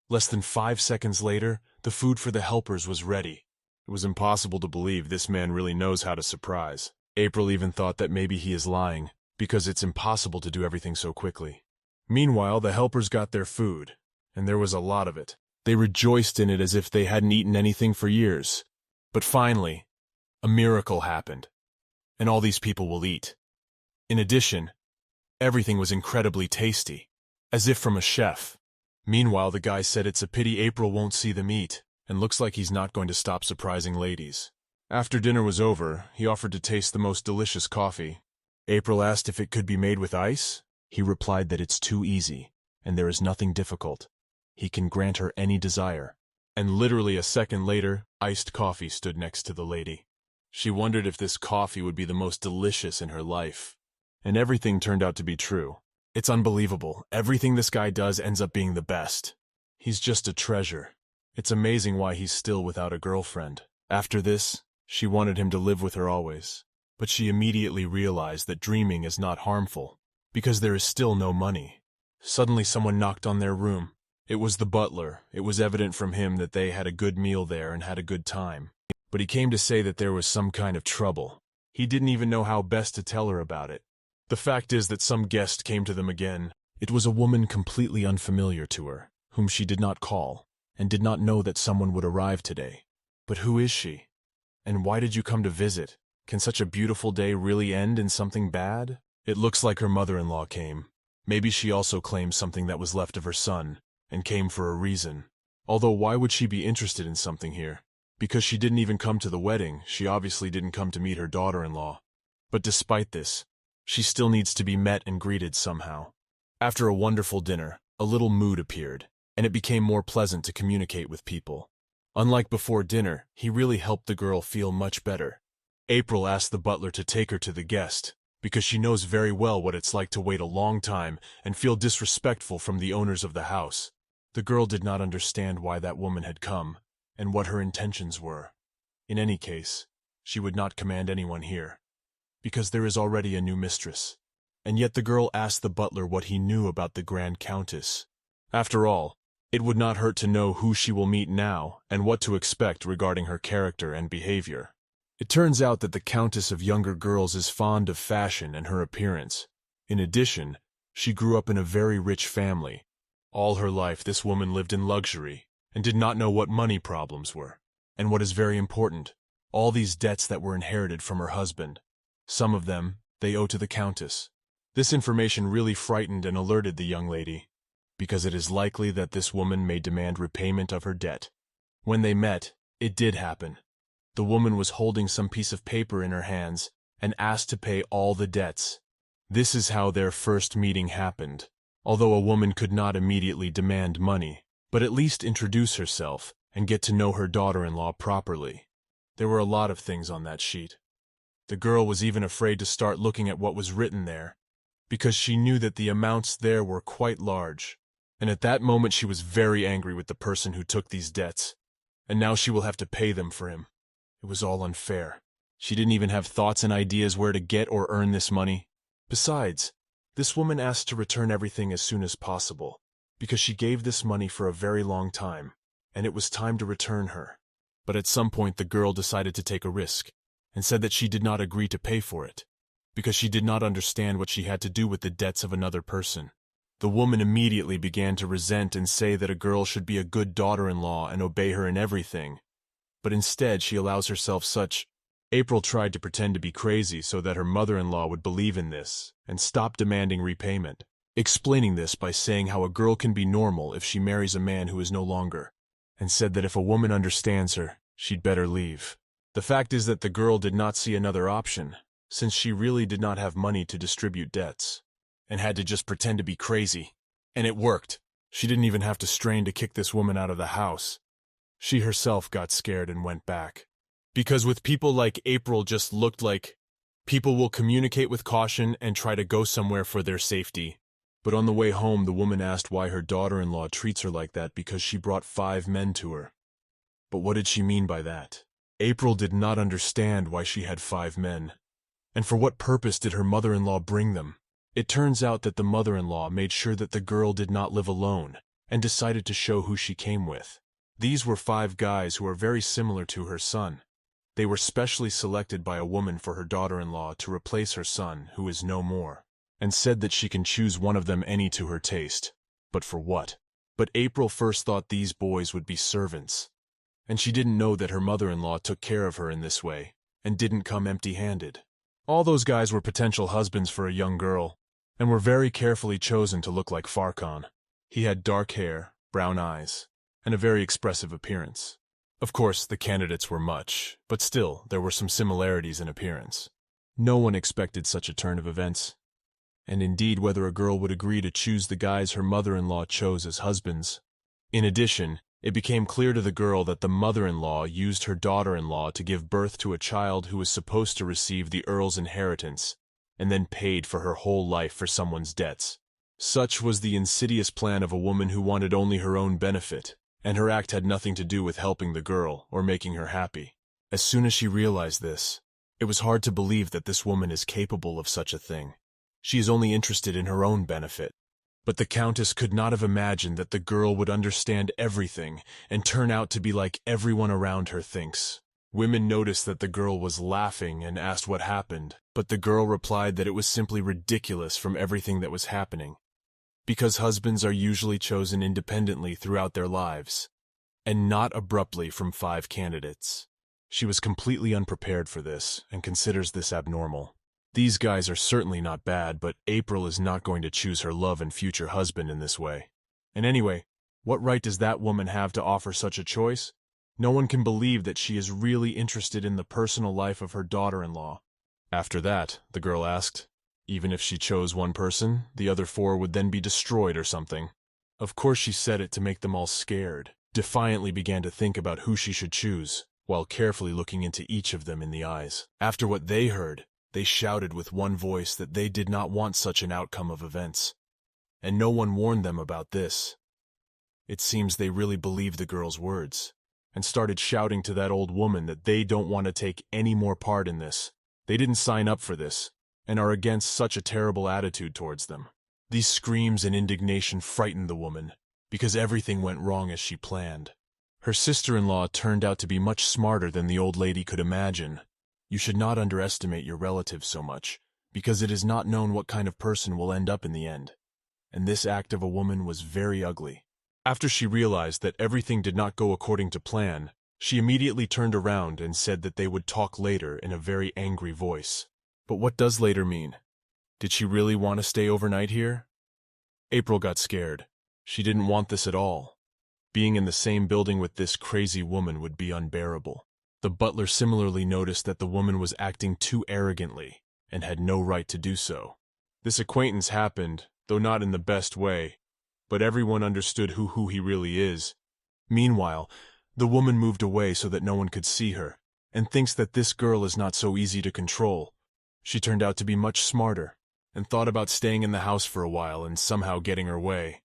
Less than 5 seconds later, the food for the helpers was ready. It was impossible to believe this man really knows how to surprise. April even thought that maybe he is lying, because it's impossible to do everything so quickly. Meanwhile, the helpers got their food, and there was a lot of it. They rejoiced in it as if they hadn't eaten anything for years. But finally, a miracle happened, and all these people will eat. In addition, everything was incredibly tasty, as if from a chef. Meanwhile, the guy said it's a pity April won't see them eat, and looks like he's not going to stop surprising ladies. After dinner was over, he offered to taste the most delicious coffee. April asked if it could be made with ice. He replied that it's too easy, and there is nothing difficult. He can grant her any desire. And literally a second later, iced coffee stood next to the lady. She wondered if this coffee would be the most delicious in her life. And everything turned out to be true. It's unbelievable. Everything this guy does ends up being the best. He's just a treasure. It's amazing why he's still without a girlfriend. After this, she wanted him to live with her always. But she immediately realized that dreaming is not harmful, because there is still no money. Suddenly someone knocked on their room. It was the butler. It was evident from him that they had a good meal there and had a good time. But he came to say that there was some kind of trouble. He didn't even know how best to tell her about it. The fact is that some guest came to them again. It was a woman completely unfamiliar to her, whom she did not call, and did not know that someone would arrive today. But who is she? And why did you come to visit? Can such a beautiful day really end in something bad? It looks like her mother-in-law came. Maybe she also claims something that was left of her son, and came for a reason. Although why would she be interested in something here? Because she didn't even come to the wedding, she obviously didn't come to meet her daughter-in-law. But despite this, she still needs to be met and greeted somehow. After a wonderful dinner, a little mood appeared, and it became more pleasant to communicate with people. Unlike before dinner, he really helped the girl feel much better. April asked the butler to take her to the guest, because she knows very well what it's like to wait a long time and feel disrespectful from the owners of the house. The girl did not understand why that woman had come, and what her intentions were. In any case, she would not command anyone here, because there is already a new mistress. And yet the girl asked the butler what he knew about the Grand Countess. After all, it would not hurt to know who she will meet now and what to expect regarding her character and behavior. It turns out that the Countess of Younger Girls is fond of fashion and her appearance. In addition, she grew up in a very rich family. All her life this woman lived in luxury and did not know what money problems were. And what is very important, all these debts that were inherited from her husband. Some of them they owe to the Countess. This information really frightened and alerted the young lady, because it is likely that this woman may demand repayment of her debt. When they met, it did happen. The woman was holding some piece of paper in her hands and asked to pay all the debts. This is how their first meeting happened, although a woman could not immediately demand money, but at least introduce herself and get to know her daughter-in-law properly. There were a lot of things on that sheet. The girl was even afraid to start looking at what was written there, because she knew that the amounts there were quite large, and at that moment she was very angry with the person who took these debts, and now she will have to pay them for him. It was all unfair. She didn't even have thoughts and ideas where to get or earn this money. Besides, this woman asked to return everything as soon as possible, because she gave this money for a very long time, and it was time to return her. But at some point the girl decided to take a risk, and said that she did not agree to pay for it, because she did not understand what she had to do with the debts of another person. The woman immediately began to resent and say that a girl should be a good daughter-in-law and obey her in everything, but instead she allows herself such. April tried to pretend to be crazy so that her mother-in-law would believe in this and stop demanding repayment, explaining this by saying how a girl can be normal if she marries a man who is no longer, and said that if a woman understands her, she'd better leave. The fact is that the girl did not see another option, since she really did not have money to distribute debts, and had to just pretend to be crazy. And it worked. She didn't even have to strain to kick this woman out of the house. She herself got scared and went back. Because with people like April just looked like people will communicate with caution and try to go somewhere for their safety. But on the way home, the woman asked why her daughter-in-law treats her like that because she brought 5 men to her. But what did she mean by that? April did not understand why she had 5 men. And for what purpose did her mother-in-law bring them? It turns out that the mother-in-law made sure that the girl did not live alone and decided to show who she came with. These were 5 guys who are very similar to her son. They were specially selected by a woman for her daughter-in-law to replace her son, who is no more, and said that she can choose one of them any to her taste. But for what? But April first thought these boys would be servants, and she didn't know that her mother-in-law took care of her in this way, and didn't come empty-handed. All those guys were potential husbands for a young girl, and were very carefully chosen to look like Farkan. He had dark hair, brown eyes, and a very expressive appearance. Of course, the candidates were much, but still, there were some similarities in appearance. No one expected such a turn of events, and indeed whether a girl would agree to choose the guys her mother-in-law chose as husbands. In addition, it became clear to the girl that the mother-in-law used her daughter-in-law to give birth to a child who was supposed to receive the Earl's inheritance, and then paid for her whole life for someone's debts. Such was the insidious plan of a woman who wanted only her own benefit, and her act had nothing to do with helping the girl or making her happy. As soon as she realized this, it was hard to believe that this woman is capable of such a thing. She is only interested in her own benefit. But the Countess could not have imagined that the girl would understand everything and turn out to be like everyone around her thinks. Women noticed that the girl was laughing and asked what happened, but the girl replied that it was simply ridiculous from everything that was happening, because husbands are usually chosen independently throughout their lives, and not abruptly from 5 candidates. She was completely unprepared for this, and considers this abnormal. These guys are certainly not bad, but April is not going to choose her love and future husband in this way. And anyway, what right does that woman have to offer such a choice? No one can believe that she is really interested in the personal life of her daughter-in-law. After that, the girl asked, even if she chose one person, the other 4 would then be destroyed or something. Of course she said it to make them all scared, defiantly began to think about who she should choose, while carefully looking into each of them in the eyes. After what they heard, They shouted with one voice that they did not want such an outcome of events. And no one warned them about this. It seems they really believed the girl's words, and started shouting to that old woman that they don't want to take any more part in this. They didn't sign up for this, and are against such a terrible attitude towards them. These screams and indignation frightened the woman, because everything went wrong as she planned. Her sister-in-law turned out to be much smarter than the old lady could imagine. You should not underestimate your relatives so much, because it is not known what kind of person will end up in the end. And this act of a woman was very ugly. After she realized that everything did not go according to plan, she immediately turned around and said that they would talk later in a very angry voice. But what does later mean? Did she really want to stay overnight here? April got scared. She didn't want this at all. Being in the same building with this crazy woman would be unbearable. The butler similarly noticed that the woman was acting too arrogantly and had no right to do so. This acquaintance happened, though not in the best way, but everyone understood who he really is. Meanwhile, the woman moved away so that no one could see her, and thinks that this girl is not so easy to control. She turned out to be much smarter, and thought about staying in the house for a while and somehow getting her way.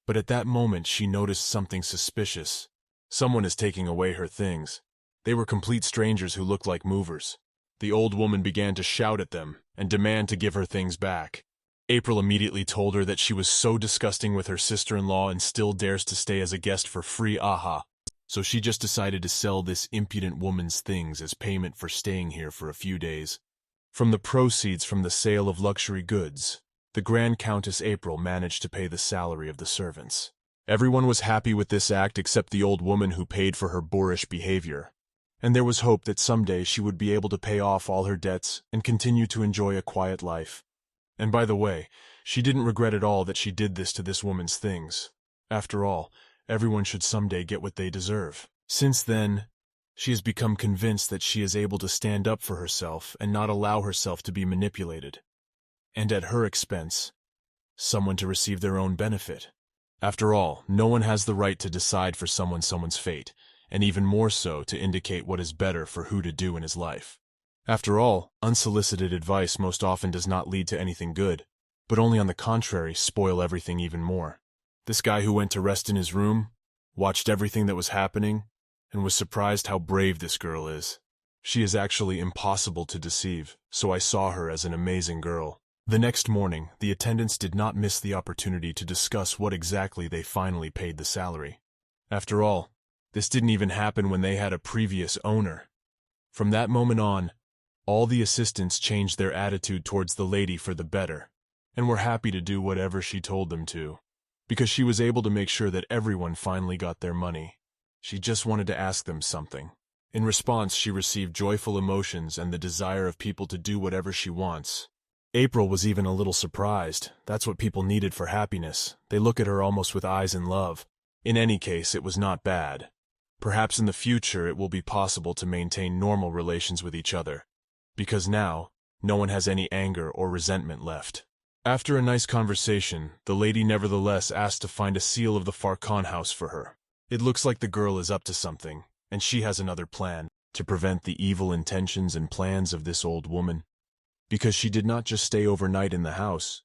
But at that moment she noticed something suspicious. Someone is taking away her things. They were complete strangers who looked like movers. The old woman began to shout at them and demand to give her things back. April immediately told her that she was so disgusting with her sister-in-law and still dares to stay as a guest for free, So she just decided to sell this impudent woman's things as payment for staying here for a few days. From the proceeds from the sale of luxury goods, the Grand Countess April managed to pay the salary of the servants. Everyone was happy with this act except the old woman who paid for her boorish behavior. And there was hope that someday she would be able to pay off all her debts and continue to enjoy a quiet life. And by the way, she didn't regret at all that she did this to this woman's things. After all, everyone should someday get what they deserve. Since then, she has become convinced that she is able to stand up for herself and not allow herself to be manipulated. And at her expense, someone to receive their own benefit. After all, no one has the right to decide for someone's fate, and even more so to indicate what is better for who to do in his life. After all, unsolicited advice most often does not lead to anything good, but only on the contrary spoil everything even more. This guy who went to rest in his room, watched everything that was happening, and was surprised how brave this girl is. She is actually impossible to deceive, so I saw her as an amazing girl. The next morning, the attendants did not miss the opportunity to discuss what exactly they finally paid the salary. After all, this didn't even happen when they had a previous owner. From that moment on, all the assistants changed their attitude towards the lady for the better, and were happy to do whatever she told them to, because she was able to make sure that everyone finally got their money. She just wanted to ask them something. In response, she received joyful emotions and the desire of people to do whatever she wants. April was even a little surprised. That's what people needed for happiness. They look at her almost with eyes in love. In any case, it was not bad. Perhaps in the future it will be possible to maintain normal relations with each other, because now, no one has any anger or resentment left. After a nice conversation, the lady nevertheless asked to find a seal of the Farkan house for her. It looks like the girl is up to something, and she has another plan to prevent the evil intentions and plans of this old woman. Because she did not just stay overnight in the house.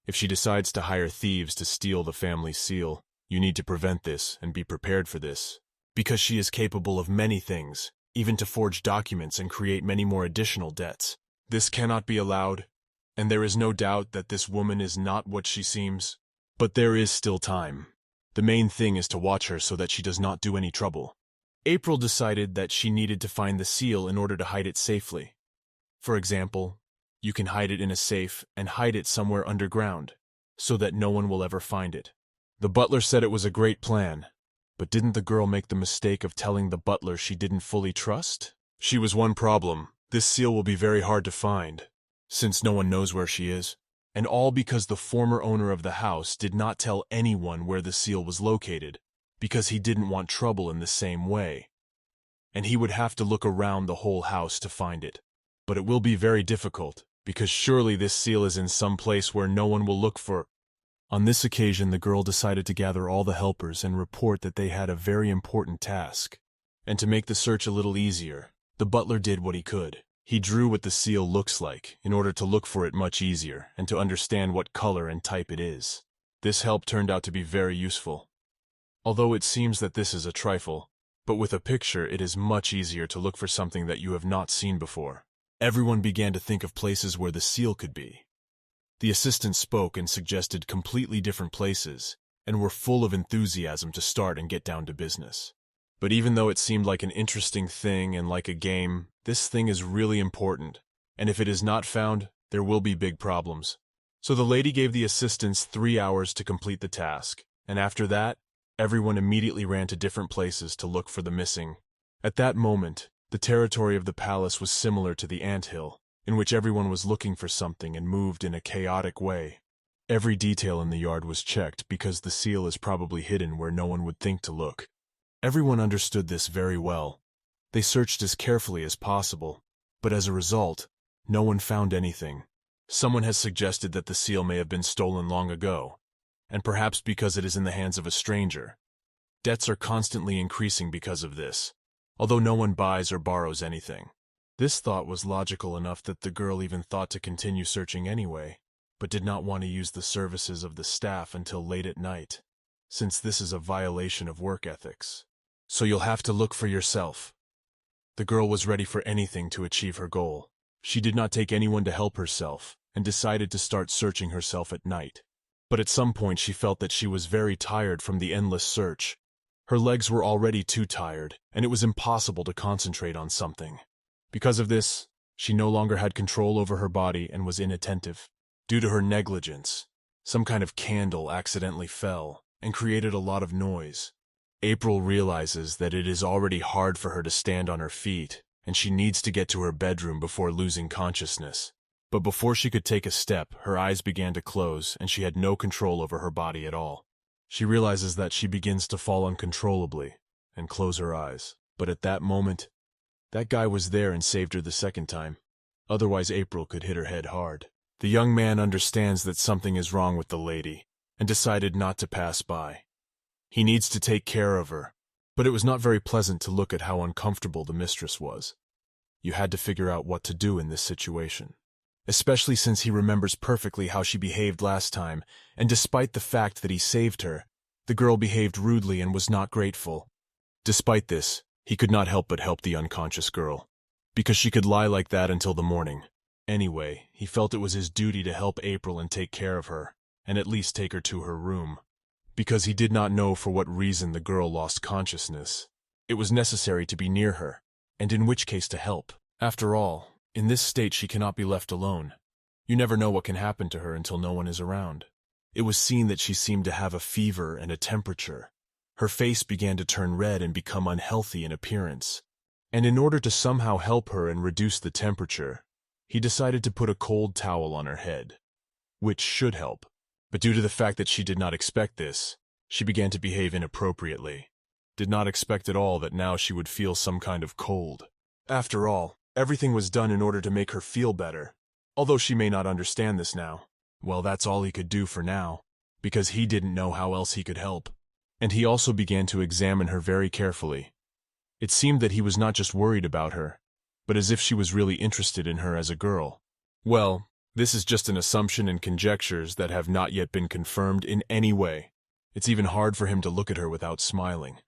If she decides to hire thieves to steal the family seal, you need to prevent this and be prepared for this. Because she is capable of many things, even to forge documents and create many more additional debts. This cannot be allowed, and there is no doubt that this woman is not what she seems. But there is still time. The main thing is to watch her so that she does not do any trouble. April decided that she needed to find the seal in order to hide it safely. For example, you can hide it in a safe and hide it somewhere underground, so that no one will ever find it. The butler said it was a great plan, but didn't the girl make the mistake of telling the butler she didn't fully trust? She was one problem. This seal will be very hard to find, since no one knows where she is. And all because the former owner of the house did not tell anyone where the seal was located, because he didn't want trouble in the same way. And he would have to look around the whole house to find it. But it will be very difficult, because surely this seal is in some place where no one will look for. On this occasion, the girl decided to gather all the helpers and report that they had a very important task. And to make the search a little easier, the butler did what he could. He drew what the seal looks like in order to look for it much easier and to understand what color and type it is. This help turned out to be very useful. Although it seems that this is a trifle, but with a picture it is much easier to look for something that you have not seen before. Everyone began to think of places where the seal could be. The assistant spoke and suggested completely different places, and were full of enthusiasm to start and get down to business. But even though it seemed like an interesting thing and like a game, this thing is really important, and if it is not found, there will be big problems. So the lady gave the assistants 3 hours to complete the task, and after that, everyone immediately ran to different places to look for the missing. At that moment, the territory of the palace was similar to the anthill, in which everyone was looking for something and moved in a chaotic way. Every detail in the yard was checked because the seal is probably hidden where no one would think to look. Everyone understood this very well. They searched as carefully as possible, but as a result, no one found anything. Someone has suggested that the seal may have been stolen long ago, and perhaps because it is in the hands of a stranger. Debts are constantly increasing because of this, although no one buys or borrows anything. This thought was logical enough that the girl even thought to continue searching anyway, but did not want to use the services of the staff until late at night, since this is a violation of work ethics. So you'll have to look for yourself. The girl was ready for anything to achieve her goal. She did not take anyone to help herself, and decided to start searching herself at night. But at some point she felt that she was very tired from the endless search. Her legs were already too tired, and it was impossible to concentrate on something. Because of this, she no longer had control over her body and was inattentive. Due to her negligence, some kind of candle accidentally fell and created a lot of noise. April realizes that it is already hard for her to stand on her feet, and she needs to get to her bedroom before losing consciousness. But before she could take a step, her eyes began to close, and she had no control over her body at all. She realizes that she begins to fall uncontrollably, and close her eyes. But at that moment, that guy was there and saved her the second time. Otherwise April could hit her head hard. The young man understands that something is wrong with the lady, and decided not to pass by. He needs to take care of her, but it was not very pleasant to look at how uncomfortable the mistress was. You had to figure out what to do in this situation, especially since he remembers perfectly how she behaved last time, and despite the fact that he saved her, the girl behaved rudely and was not grateful. Despite this, he could not help but help the unconscious girl, because she could lie like that until the morning. Anyway, he felt it was his duty to help April and take care of her, and at least take her to her room. Because he did not know for what reason the girl lost consciousness. It was necessary to be near her, and in which case to help. After all, in this state she cannot be left alone. You never know what can happen to her until no one is around. It was seen that she seemed to have a fever and a temperature. Her face began to turn red and become unhealthy in appearance. And in order to somehow help her and reduce the temperature, he decided to put a cold towel on her head, which should help. But due to the fact that she did not expect this, she began to behave inappropriately. Did not expect at all that now she would feel some kind of cold. After all, everything was done in order to make her feel better. Although she may not understand this now. Well, that's all he could do for now, because he didn't know how else he could help. And he also began to examine her very carefully. It seemed that he was not just worried about her, but as if she was really interested in her as a girl. Well, this is just an assumption and conjectures that have not yet been confirmed in any way. It's even hard for him to look at her without smiling,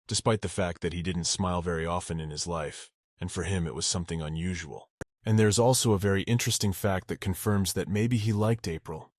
despite the fact that he didn't smile very often in his life, and for him it was something unusual. And there's also a very interesting fact that confirms that maybe he liked April.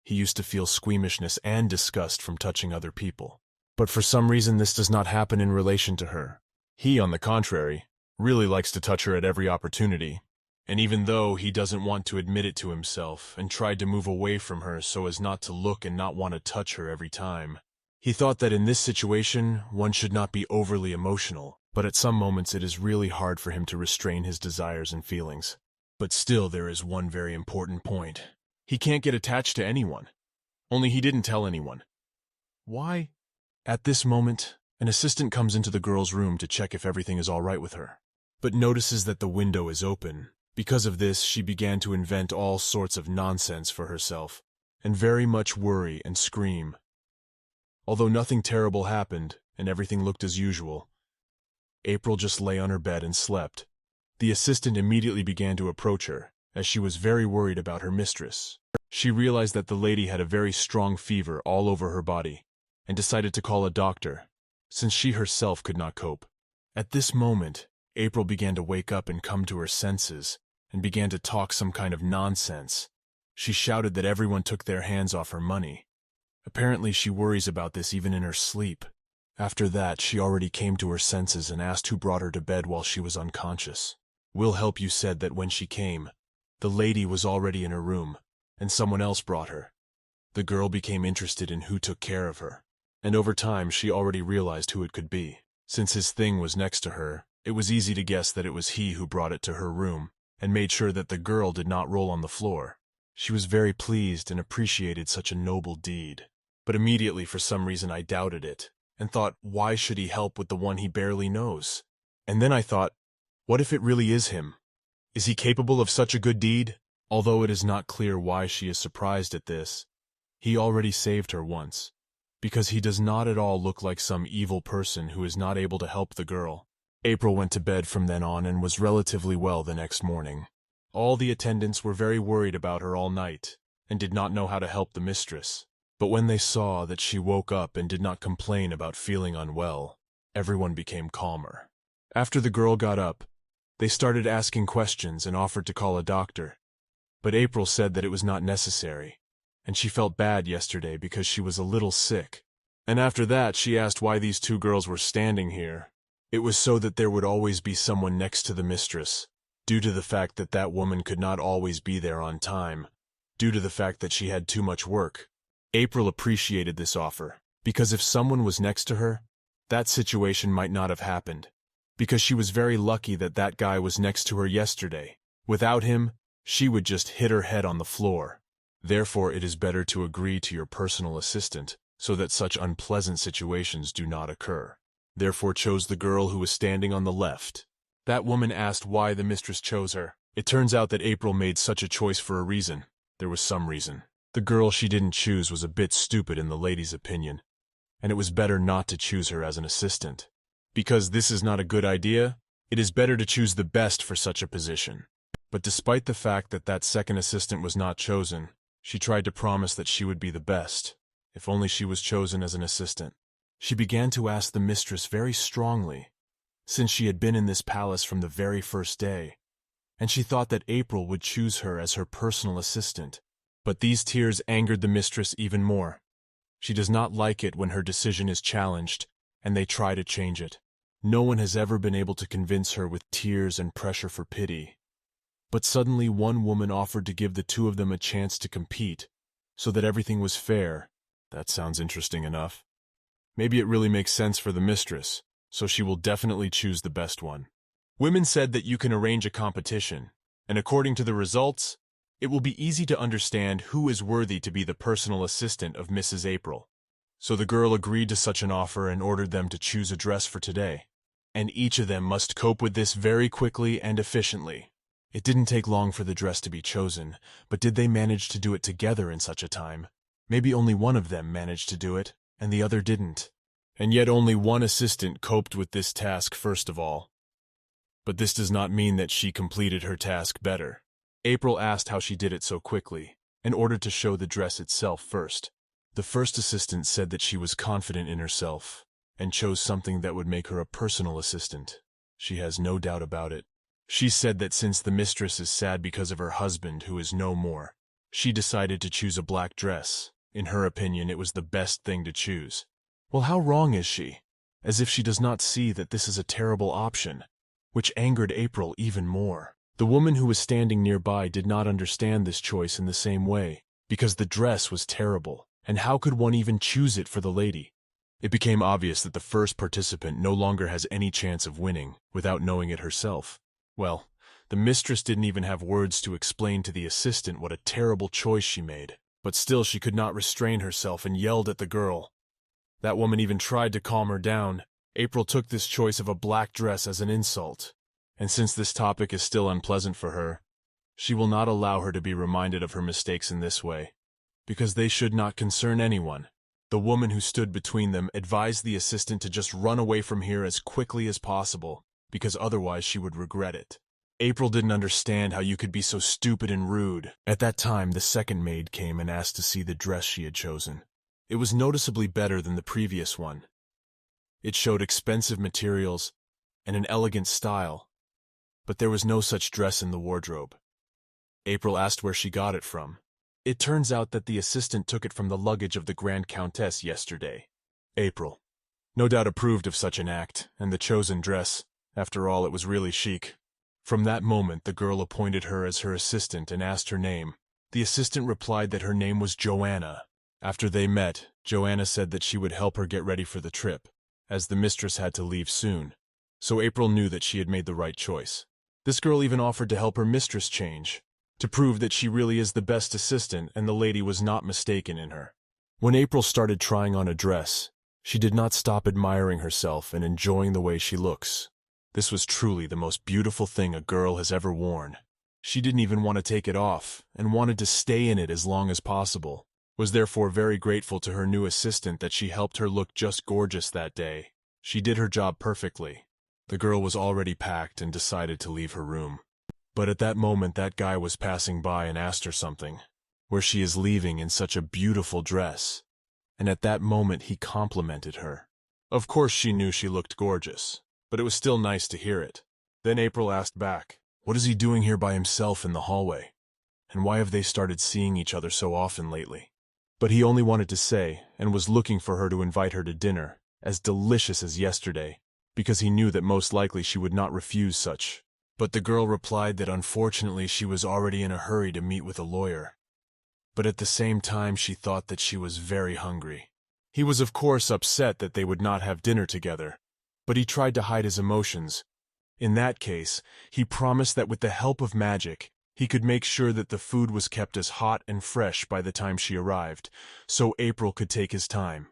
He used to feel squeamishness and disgust from touching other people. But for some reason this does not happen in relation to her. He, on the contrary, really likes to touch her at every opportunity. And even though he doesn't want to admit it to himself and tried to move away from her so as not to look and not want to touch her every time, he thought that in this situation one should not be overly emotional, but at some moments it is really hard for him to restrain his desires and feelings. But still there is one very important point. He can't get attached to anyone. Only he didn't tell anyone. Why? At this moment, an assistant comes into the girl's room to check if everything is all right with her, but notices that the window is open. Because of this, she began to invent all sorts of nonsense for herself, and very much worry and scream. Although nothing terrible happened, and everything looked as usual, April just lay on her bed and slept. The assistant immediately began to approach her, as she was very worried about her mistress. She realized that the lady had a very strong fever all over her body, and decided to call a doctor, since she herself could not cope. At this moment, April began to wake up and come to her senses, and began to talk some kind of nonsense. She shouted that everyone took their hands off her money. Apparently she worries about this even in her sleep. After that, she already came to her senses and asked who brought her to bed while she was unconscious. Will Help You said that when she came, the lady was already in her room, and someone else brought her. The girl became interested in who took care of her, and over time she already realized who it could be. Since his thing was next to her, it was easy to guess that it was he who brought it to her room, and made sure that the girl did not roll on the floor. She was very pleased and appreciated such a noble deed. But immediately for some reason I doubted it, and thought, why should he help with the one he barely knows? And then I thought, what if it really is him? Is he capable of such a good deed? Although it is not clear why she is surprised at this, he already saved her once, because he does not at all look like some evil person who is not able to help the girl. April went to bed from then on and was relatively well the next morning. All the attendants were very worried about her all night, and did not know how to help the mistress. But when they saw that she woke up and did not complain about feeling unwell, everyone became calmer. After the girl got up, they started asking questions and offered to call a doctor. But April said that it was not necessary, and she felt bad yesterday because she was a little sick. And after that she asked why these two girls were standing here. It was so that there would always be someone next to the mistress, due to the fact that that woman could not always be there on time, due to the fact that she had too much work. April appreciated this offer, because if someone was next to her, that situation might not have happened, because she was very lucky that that guy was next to her yesterday. Without him, she would just hit her head on the floor. Therefore, it is better to agree to your personal assistant, so that such unpleasant situations do not occur. Therefore chose the girl who was standing on the left. That woman asked why the mistress chose her. It turns out that April made such a choice for a reason. There was some reason. The girl she didn't choose was a bit stupid in the lady's opinion, and it was better not to choose her as an assistant. Because this is not a good idea, it is better to choose the best for such a position. But despite the fact that that second assistant was not chosen, she tried to promise that she would be the best, if only she was chosen as an assistant. She began to ask the mistress very strongly, since she had been in this palace from the very first day, and she thought that April would choose her as her personal assistant. But these tears angered the mistress even more. She does not like it when her decision is challenged, and they try to change it. No one has ever been able to convince her with tears and pressure for pity. But suddenly one woman offered to give the two of them a chance to compete, so that everything was fair. That sounds interesting enough. Maybe it really makes sense for the mistress, so she will definitely choose the best one. Women said that you can arrange a competition, and according to the results, it will be easy to understand who is worthy to be the personal assistant of Mrs. April. So the girl agreed to such an offer and ordered them to choose a dress for today. And each of them must cope with this very quickly and efficiently. It didn't take long for the dress to be chosen, but did they manage to do it together in such a time? Maybe only one of them managed to do it, and the other didn't. And yet only one assistant coped with this task first of all. But this does not mean that she completed her task better. April asked how she did it so quickly, and ordered to show the dress itself first. The first assistant said that she was confident in herself, and chose something that would make her a personal assistant. She has no doubt about it. She said that since the mistress is sad because of her husband who is no more, she decided to choose a black dress. In her opinion, it was the best thing to choose. Well, how wrong is she? As if she does not see that this is a terrible option, which angered April even more. The woman who was standing nearby did not understand this choice in the same way, because the dress was terrible, and how could one even choose it for the lady? It became obvious that the first participant no longer has any chance of winning, without knowing it herself. Well, the mistress didn't even have words to explain to the assistant what a terrible choice she made, but still she could not restrain herself and yelled at the girl. That woman even tried to calm her down. April took this choice of a black dress as an insult. And since this topic is still unpleasant for her, she will not allow her to be reminded of her mistakes in this way, because they should not concern anyone. The woman who stood between them advised the assistant to just run away from here as quickly as possible, because otherwise she would regret it. April didn't understand how you could be so stupid and rude. At that time, the second maid came and asked to see the dress she had chosen. It was noticeably better than the previous one. It showed expensive materials and an elegant style, but there was no such dress in the wardrobe. April asked where she got it from. It turns out that the assistant took it from the luggage of the Grand Countess yesterday. April no doubt approved of such an act, and the chosen dress. After all, it was really chic. From that moment, the girl appointed her as her assistant and asked her name. The assistant replied that her name was Joanna. After they met, Joanna said that she would help her get ready for the trip, as the mistress had to leave soon. So April knew that she had made the right choice. This girl even offered to help her mistress change, to prove that she really is the best assistant and the lady was not mistaken in her. When April started trying on a dress, she did not stop admiring herself and enjoying the way she looks. This was truly the most beautiful thing a girl has ever worn. She didn't even want to take it off and wanted to stay in it as long as possible. Was therefore very grateful to her new assistant that she helped her look just gorgeous that day. She did her job perfectly. The girl was already packed and decided to leave her room. But at that moment that guy was passing by and asked her something, where she is leaving in such a beautiful dress. And at that moment he complimented her. Of course she knew she looked gorgeous, but it was still nice to hear it. Then April asked back, what is he doing here by himself in the hallway? And why have they started seeing each other so often lately? But he only wanted to say, and was looking for her to invite her to dinner, as delicious as yesterday, because he knew that most likely she would not refuse such. But the girl replied that unfortunately she was already in a hurry to meet with a lawyer. But at the same time she thought that she was very hungry. He was of course upset that they would not have dinner together, but he tried to hide his emotions. In that case, he promised that with the help of magic, he could make sure that the food was kept as hot and fresh by the time she arrived, so April could take his time.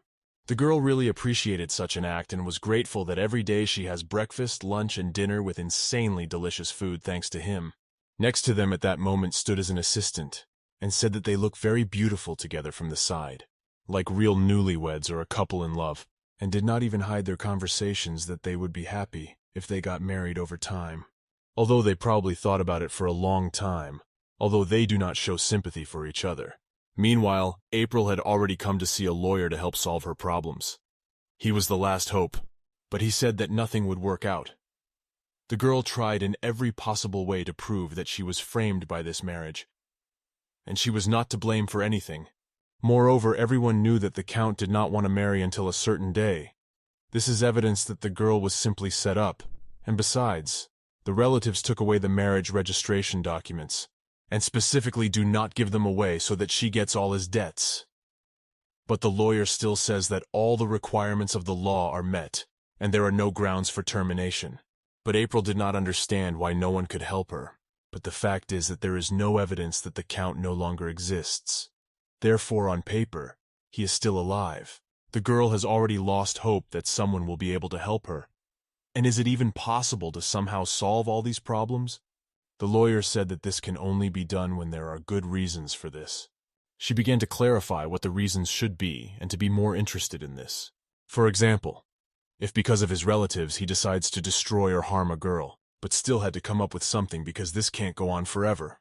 The girl really appreciated such an act and was grateful that every day she has breakfast, lunch, and dinner with insanely delicious food thanks to him. Next to them at that moment stood as an assistant, and said that they look very beautiful together from the side, like real newlyweds or a couple in love, and did not even hide their conversations that they would be happy if they got married over time. Although they probably thought about it for a long time, although they do not show sympathy for each other. Meanwhile, April had already come to see a lawyer to help solve her problems. He was the last hope, but he said that nothing would work out. The girl tried in every possible way to prove that she was framed by this marriage, and she was not to blame for anything. Moreover, everyone knew that the Count did not want to marry until a certain day. This is evidence that the girl was simply set up, and besides, the relatives took away the marriage registration documents, and specifically do not give them away so that she gets all his debts. But the lawyer still says that all the requirements of the law are met, and there are no grounds for termination. But April did not understand why no one could help her. But the fact is that there is no evidence that the Count no longer exists. Therefore, on paper, he is still alive. The girl has already lost hope that someone will be able to help her. And is it even possible to somehow solve all these problems? The lawyer said that this can only be done when there are good reasons for this. She began to clarify what the reasons should be and to be more interested in this. For example, if because of his relatives he decides to destroy or harm a girl, but still had to come up with something because this can't go on forever.